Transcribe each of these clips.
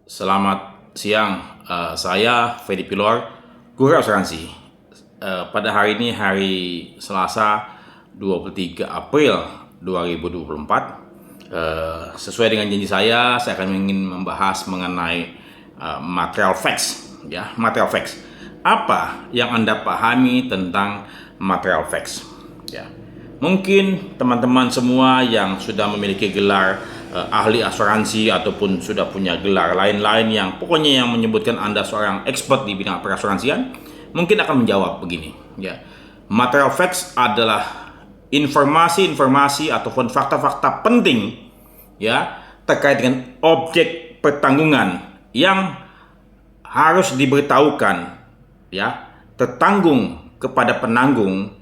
Selamat siang, saya Fedi Pilor, Guru Asuransi. Pada hari ini hari Selasa 23 April 2024, sesuai dengan janji saya akan ingin membahas mengenai material facts. Ya, material facts. Apa yang Anda pahami tentang material facts? Ya, mungkin teman-teman semua yang sudah memiliki gelar ahli asuransi ataupun sudah punya gelar lain-lain yang pokoknya yang menyebutkan Anda seorang expert di bidang perasuransian, mungkin akan menjawab begini, ya. Material facts adalah informasi-informasi ataupun fakta-fakta penting, ya, terkait dengan objek pertanggungan yang harus diberitahukan, ya, tertanggung kepada penanggung,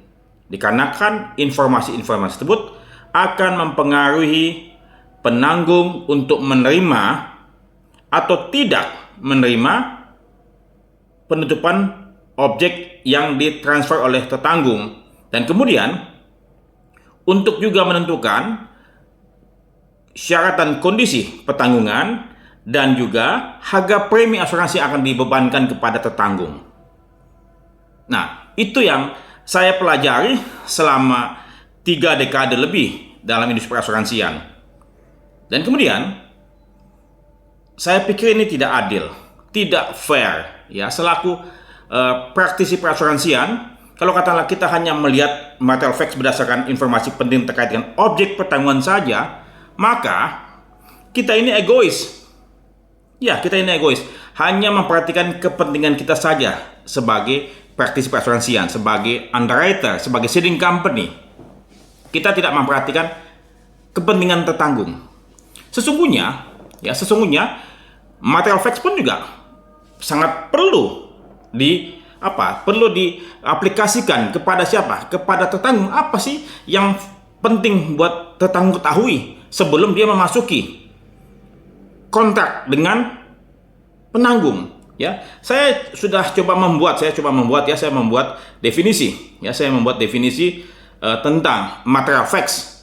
dikarenakan informasi-informasi tersebut akan mempengaruhi penanggung untuk menerima atau tidak menerima penutupan objek yang ditransfer oleh tertanggung, dan kemudian untuk juga menentukan syarat dan kondisi pertanggungan dan juga harga premi asuransi akan dibebankan kepada tertanggung. Nah, itu yang saya pelajari selama 3 dekade lebih dalam industri perasuransian. Dan kemudian saya pikir ini tidak adil, tidak fair, ya, selaku praktisi perasuransian. Kalau katakanlah kita hanya melihat material facts berdasarkan informasi penting terkait dengan objek pertanggungan saja, maka kita ini egois. Ya, kita ini egois, hanya memperhatikan kepentingan kita saja sebagai praktisi perasuransian, sebagai underwriter, sebagai ceding company. Kita tidak memperhatikan kepentingan tertanggung. Sesungguhnya material facts pun juga sangat perlu diaplikasikan kepada siapa? Kepada tertanggung. Apa sih yang penting buat tertanggung ketahui sebelum dia memasuki kontrak dengan penanggung? Ya, saya coba membuat definisi. Ya, saya membuat definisi tentang material facts.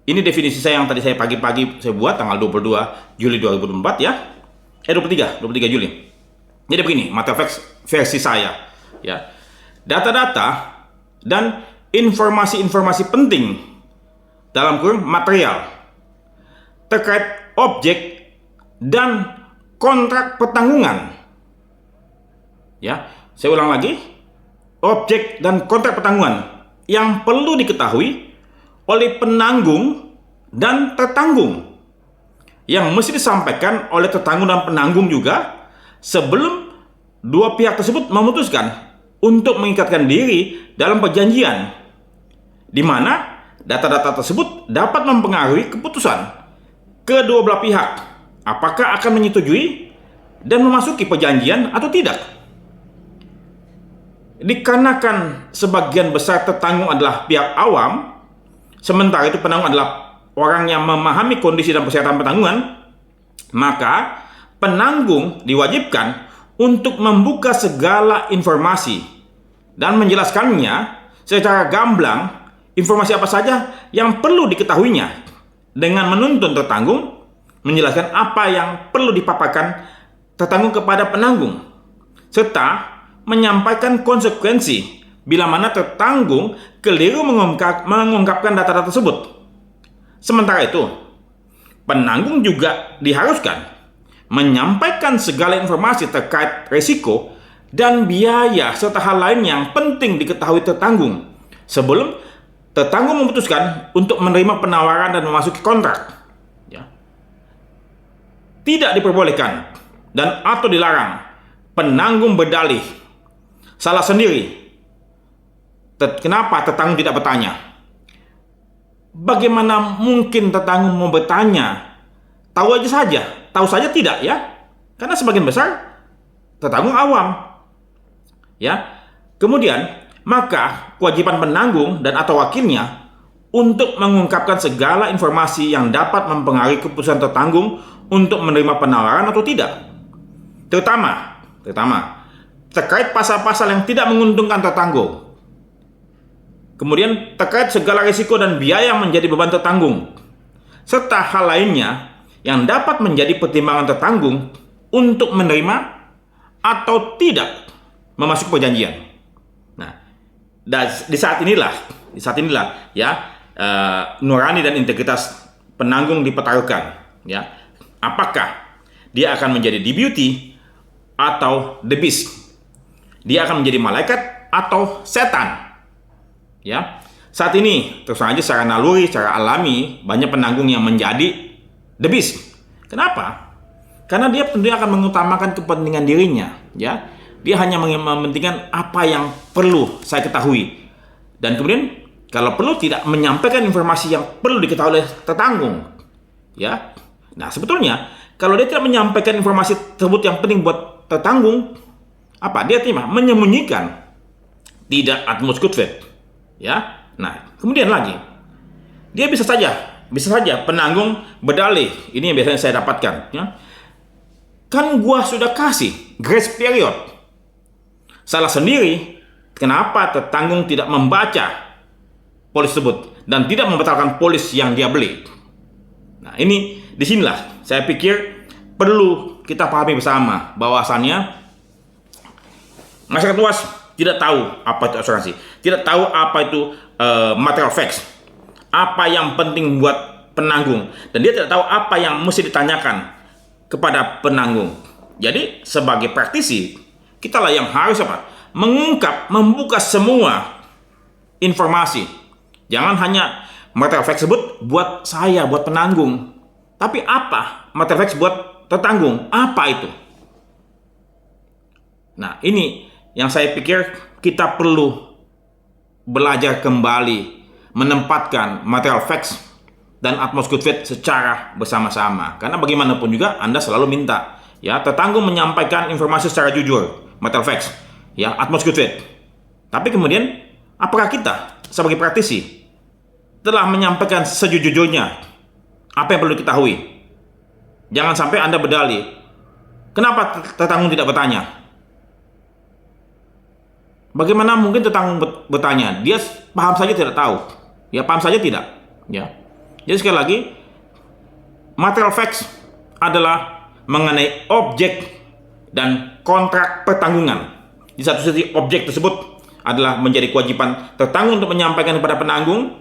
Ini definisi saya yang tadi saya pagi-pagi saya buat tanggal 22 Juli 2024, ya. 23 Juli. Jadi begini, material facts versi saya, ya. Data-data dan informasi-informasi penting dalam kurung material terkait objek dan kontrak pertanggungan. Ya, saya ulang lagi. Objek dan kontrak pertanggungan yang perlu diketahui oleh penanggung dan tertanggung, yang mesti disampaikan oleh tertanggung dan penanggung juga sebelum dua pihak tersebut memutuskan untuk mengikatkan diri dalam perjanjian, di mana data-data tersebut dapat mempengaruhi keputusan kedua belah pihak apakah akan menyetujui dan memasuki perjanjian atau tidak. Dikarenakan sebagian besar tertanggung adalah pihak awam, sementara itu penanggung adalah orang yang memahami kondisi dan persyaratan pertanggungan, maka penanggung diwajibkan untuk membuka segala informasi dan menjelaskannya secara gamblang informasi apa saja yang perlu diketahuinya, dengan menuntun tertanggung menjelaskan apa yang perlu dipaparkan tertanggung kepada penanggung, serta menyampaikan konsekuensi bila mana tertanggung keliru mengungkapkan data-data tersebut. Sementara itu, penanggung juga diharuskan menyampaikan segala informasi terkait risiko dan biaya serta hal lain yang penting diketahui tertanggung sebelum tertanggung memutuskan untuk menerima penawaran dan memasuki kontrak. Ya. Tidak diperbolehkan dan atau dilarang penanggung berdalih salah sendiri. Kenapa tertanggung tidak bertanya? Bagaimana mungkin tertanggung mau bertanya? Tahu saja tidak, ya. Karena sebagian besar tertanggung awam. Ya. Kemudian, maka kewajiban penanggung dan atau wakilnya untuk mengungkapkan segala informasi yang dapat mempengaruhi keputusan tertanggung untuk menerima penawaran atau tidak. Terutama terkait pasal-pasal yang tidak menguntungkan tertanggung. Kemudian terkait segala risiko dan biaya yang menjadi beban tertanggung, serta hal lainnya yang dapat menjadi pertimbangan tertanggung untuk menerima atau tidak memasuki perjanjian. Nah, di saat inilah ya, nurani dan integritas penanggung dipertaruhkan. Ya, apakah dia akan menjadi the beauty atau the beast? Dia akan menjadi malaikat atau setan? Ya, saat ini terus saja secara naluri, secara alami banyak penanggung yang menjadi the beast. Kenapa? Karena dia tentunya akan mengutamakan kepentingan dirinya. Ya, dia hanya mementingkan apa yang perlu saya ketahui, dan kemudian kalau perlu tidak menyampaikan informasi yang perlu diketahui oleh tertanggung. Ya, nah sebetulnya kalau dia tidak menyampaikan informasi tersebut yang penting buat tertanggung, apa dia terima? Menyembunyikan, tidak utmost good faith. Ya, nah kemudian lagi dia bisa saja penanggung berdalih. Ini yang biasanya saya dapatkan. Ya, kan gua sudah kasih grace period. Salah sendiri kenapa tertanggung tidak membaca polis tersebut dan tidak membatalkan polis yang dia beli. Nah, ini disinilah saya pikir perlu kita pahami bersama bahwasannya masyarakat luas tidak tahu apa itu asuransi, tidak tahu apa itu material facts, apa yang penting buat penanggung, dan dia tidak tahu apa yang mesti ditanyakan kepada penanggung. Jadi sebagai praktisi, kitalah yang harus mengungkap, membuka semua informasi. Jangan hanya material facts tersebut buat saya, buat penanggung, tapi apa material facts buat tertanggung, apa itu? Nah, ini yang saya pikir kita perlu belajar kembali menempatkan material facts dan utmost good faith secara bersama-sama. Karena bagaimanapun juga Anda selalu minta ya tertanggung menyampaikan informasi secara jujur, material facts, ya utmost good faith. Tapi kemudian apakah kita sebagai praktisi telah menyampaikan sejujurnya apa yang perlu diketahui? Jangan sampai Anda berdalih. Kenapa tertanggung tidak bertanya? Bagaimana mungkin tertanggung bertanya? Dia paham saja tidak tahu. Ya, paham saja tidak. Ya. Jadi sekali lagi, material facts adalah mengenai objek dan kontrak pertanggungan. Di satu sisi objek tersebut adalah menjadi kewajiban tertanggung untuk menyampaikan kepada penanggung,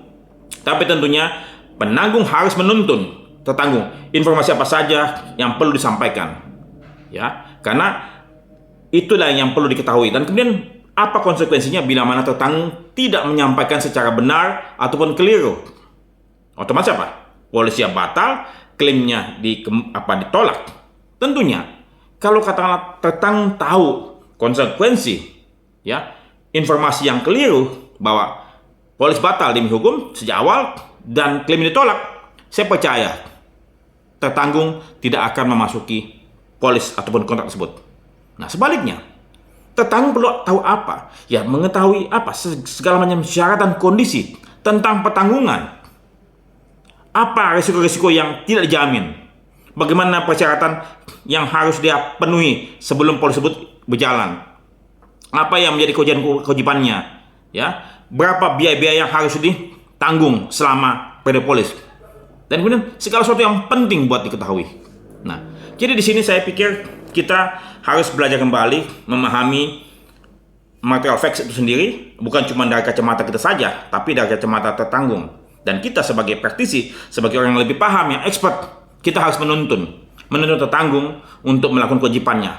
tapi tentunya penanggung harus menuntun tertanggung informasi apa saja yang perlu disampaikan. Ya, karena itulah yang perlu diketahui. Dan kemudian apa konsekuensinya bila mana tertanggung tidak menyampaikan secara benar ataupun keliru? Otomatis apa? Polisi batal, klaimnya ditolak. Tentunya kalau katakanlah tertanggung tahu konsekuensi ya informasi yang keliru bahwa polis batal demi hukum sejak awal dan klaim ditolak, saya percaya tertanggung tidak akan memasuki polis ataupun kontrak tersebut. Nah, sebaliknya, tertanggung perlu tahu apa? Ya, mengetahui apa segala macam syarat dan kondisi tentang pertanggungan. Apa risiko-risiko yang tidak dijamin? Bagaimana persyaratan yang harus dia penuhi sebelum polis tersebut berjalan? Apa yang menjadi kewajibannya? Ya, berapa biaya-biaya yang harus ditanggung selama periode polis? Dan kemudian segala sesuatu yang penting buat diketahui. Nah, jadi di sini saya pikir kita harus belajar kembali memahami material facts itu sendiri, bukan cuma dari kacamata kita saja, tapi dari kacamata tertanggung. Dan kita sebagai praktisi, sebagai orang yang lebih paham, yang expert, kita harus menuntun tertanggung untuk melakukan kewajibannya.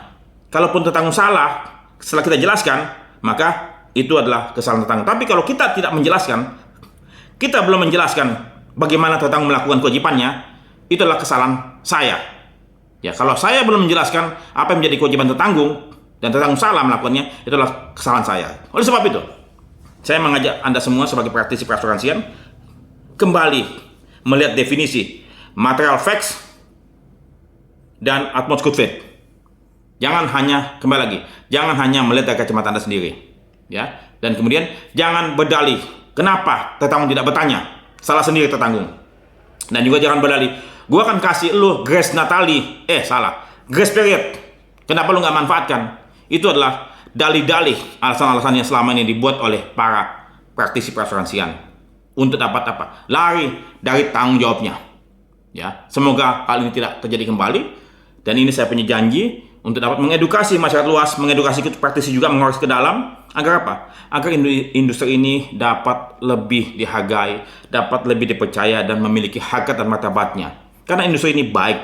Kalaupun tertanggung salah, setelah kita jelaskan, maka itu adalah kesalahan tertanggung. Tapi kalau kita tidak menjelaskan, kita belum menjelaskan bagaimana tertanggung melakukan kewajibannya, itu adalah kesalahan saya. Ya, kalau saya belum menjelaskan apa yang menjadi kewajiban tertanggung dan tertanggung salah melakukannya, itu adalah kesalahan saya. Oleh sebab itu, saya mengajak Anda semua sebagai praktisi perasuransian kembali melihat definisi material facts dan utmost good faith. Jangan hanya melihat dari kacamata Anda sendiri, ya. Dan kemudian jangan berdalih. Kenapa tertanggung tidak bertanya? Salah sendiri tertanggung. Dan juga jangan berdalih, gua akan kasih lu grace Natali. Salah. Grace period. Kenapa lu nggak manfaatkan? Itu adalah dalih-dalih, alasan-alasan yang selama ini dibuat oleh para praktisi perasuransian untuk dapat apa? Lari dari tanggung jawabnya. Ya, semoga hal ini tidak terjadi kembali Dan ini saya punya janji untuk dapat mengedukasi masyarakat luas, mengedukasi praktisi juga, mengurus ke dalam. Agar apa? Agar industri ini dapat lebih dihargai, dapat lebih dipercaya, dan memiliki harkat dan martabatnya. Karena industri ini baik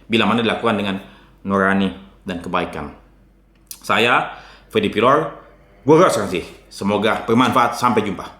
bila mana dilakukan dengan nurani dan kebaikan. Saya, Freddy Pilor, berterima kasih. Semoga bermanfaat. Sampai jumpa.